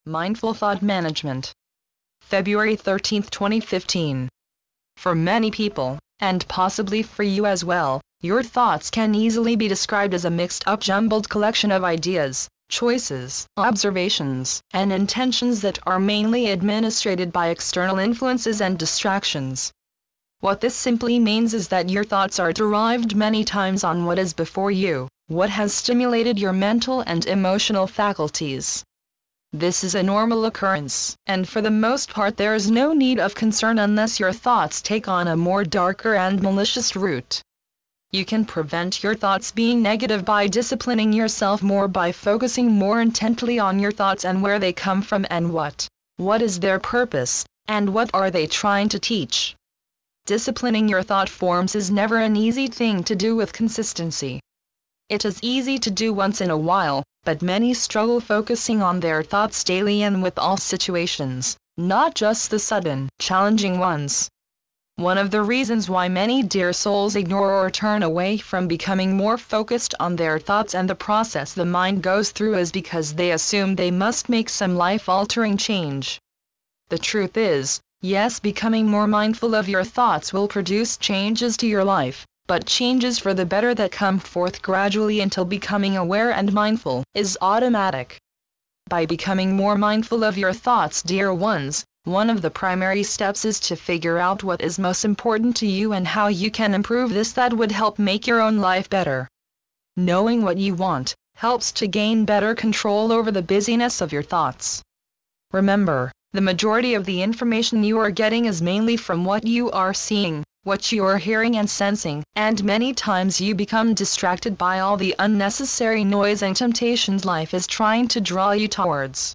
Mindful Thought Management. February 13, 2015. For many people, and possibly for you as well, your thoughts can easily be described as a mixed-up jumbled collection of ideas, choices, observations, and intentions that are mainly administrated by external influences and distractions. What this simply means is that your thoughts are derived many times on what is before you, what has stimulated your mental and emotional faculties. This is a normal occurrence, and for the most part there is no need of concern unless your thoughts take on a more darker and malicious route. You can prevent your thoughts being negative by disciplining yourself more, by focusing more intently on your thoughts and where they come from and what is their purpose, and what are they trying to teach. Disciplining your thought forms is never an easy thing to do with consistency. It is easy to do once in a while, but many struggle focusing on their thoughts daily and with all situations, not just the sudden, challenging ones. One of the reasons why many dear souls ignore or turn away from becoming more focused on their thoughts and the process the mind goes through is because they assume they must make some life-altering change. The truth is, yes, becoming more mindful of your thoughts will produce changes to your life, but changes for the better that come forth gradually until becoming aware and mindful is automatic. By becoming more mindful of your thoughts, dear ones, one of the primary steps is to figure out what is most important to you and how you can improve this. That would help make your own life better. Knowing what you want helps to gain better control over the busyness of your thoughts. Remember, the majority of the information you are getting is mainly from what you are seeing, what you are hearing and sensing, and many times you become distracted by all the unnecessary noise and temptations life is trying to draw you towards.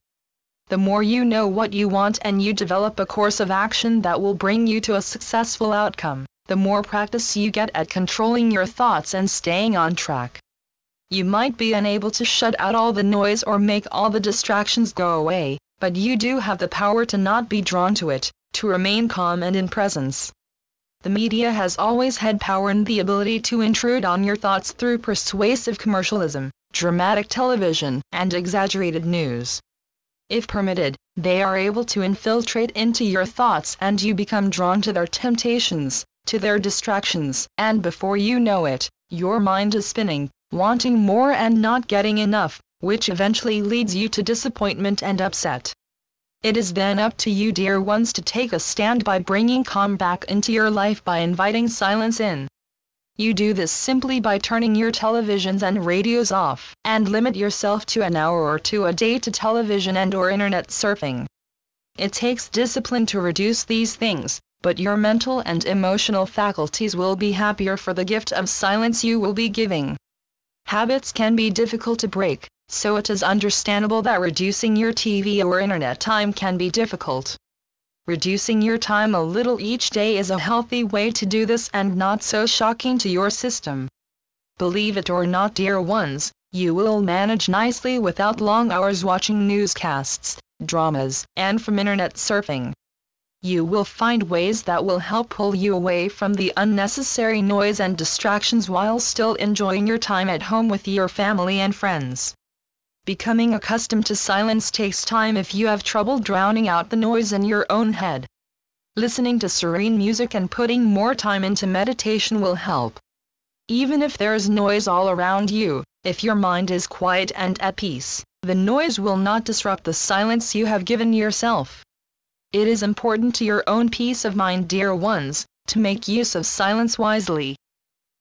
The more you know what you want and you develop a course of action that will bring you to a successful outcome, the more practice you get at controlling your thoughts and staying on track. You might be unable to shut out all the noise or make all the distractions go away, but you do have the power to not be drawn to it, to remain calm and in presence. The media has always had power and the ability to intrude on your thoughts through persuasive commercialism, dramatic television, and exaggerated news. If permitted, they are able to infiltrate into your thoughts and you become drawn to their temptations, to their distractions, and before you know it, your mind is spinning, wanting more and not getting enough, which eventually leads you to disappointment and upset. It is then up to you, dear ones, to take a stand by bringing calm back into your life by inviting silence in. You do this simply by turning your televisions and radios off, and limit yourself to an hour or two a day to television and/or internet surfing. It takes discipline to reduce these things, but your mental and emotional faculties will be happier for the gift of silence you will be giving. Habits can be difficult to break, so it is understandable that reducing your TV or internet time can be difficult. Reducing your time a little each day is a healthy way to do this and not so shocking to your system. Believe it or not, dear ones, you will manage nicely without long hours watching newscasts, dramas, and from internet surfing. You will find ways that will help pull you away from the unnecessary noise and distractions while still enjoying your time at home with your family and friends. Becoming accustomed to silence takes time if you have trouble drowning out the noise in your own head. Listening to serene music and putting more time into meditation will help. Even if there is noise all around you, if your mind is quiet and at peace, the noise will not disrupt the silence you have given yourself. It is important to your own peace of mind, dear ones, to make use of silence wisely.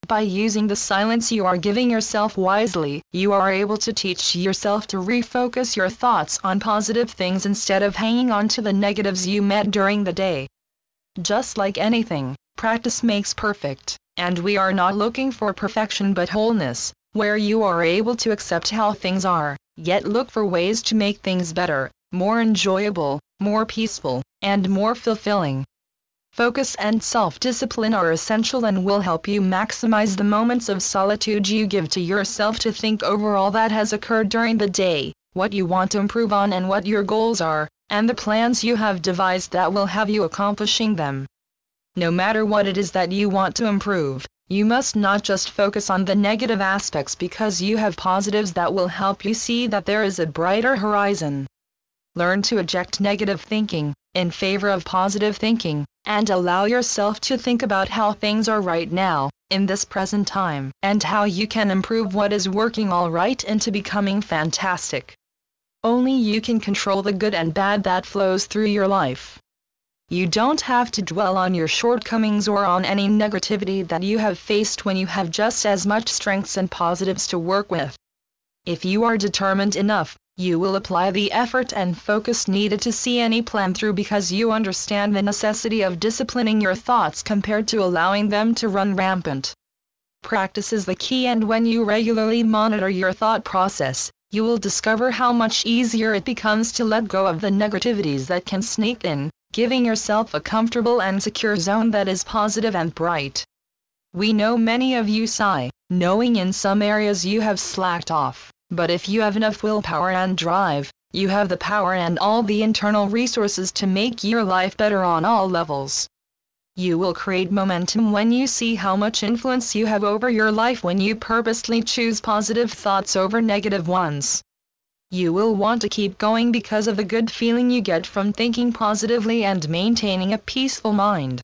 By using the silence you are giving yourself wisely, you are able to teach yourself to refocus your thoughts on positive things instead of hanging on to the negatives you met during the day. Just like anything, practice makes perfect, and we are not looking for perfection but wholeness, where you are able to accept how things are, yet look for ways to make things better, more enjoyable, more peaceful, and more fulfilling. Focus and self-discipline are essential and will help you maximize the moments of solitude you give to yourself to think over all that has occurred during the day, what you want to improve on and what your goals are, and the plans you have devised that will have you accomplishing them. No matter what it is that you want to improve, you must not just focus on the negative aspects because you have positives that will help you see that there is a brighter horizon. Learn to eject negative thinking in favor of positive thinking, and allow yourself to think about how things are right now, in this present time, and how you can improve what is working all right into becoming fantastic. Only you can control the good and bad that flows through your life. You don't have to dwell on your shortcomings or on any negativity that you have faced when you have just as much strengths and positives to work with. If you are determined enough, you will apply the effort and focus needed to see any plan through, because you understand the necessity of disciplining your thoughts compared to allowing them to run rampant. Practice is the key, and when you regularly monitor your thought process, you will discover how much easier it becomes to let go of the negativities that can sneak in, giving yourself a comfortable and secure zone that is positive and bright. We know many of you sigh, knowing in some areas you have slacked off, but if you have enough willpower and drive, you have the power and all the internal resources to make your life better on all levels. You will create momentum when you see how much influence you have over your life when you purposely choose positive thoughts over negative ones. You will want to keep going because of the good feeling you get from thinking positively and maintaining a peaceful mind.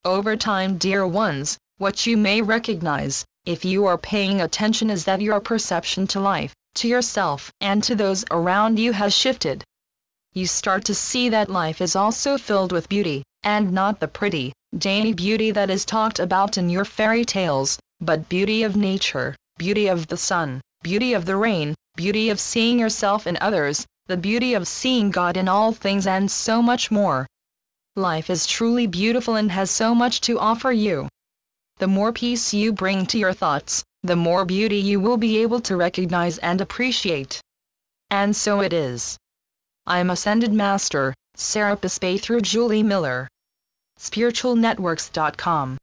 Over time, dear ones, what you may recognize, if you are paying attention, is that your perception to life, to yourself, and to those around you has shifted. You start to see that life is also filled with beauty, and not the pretty, dainty beauty that is talked about in your fairy tales, but beauty of nature, beauty of the sun, beauty of the rain, beauty of seeing yourself in others, the beauty of seeing God in all things, and so much more. Life is truly beautiful and has so much to offer you. The more peace you bring to your thoughts, the more beauty you will be able to recognize and appreciate. And so it is. I am Ascended Master, Serapis Bey, through Julie Miller. SpiritualNetworks.com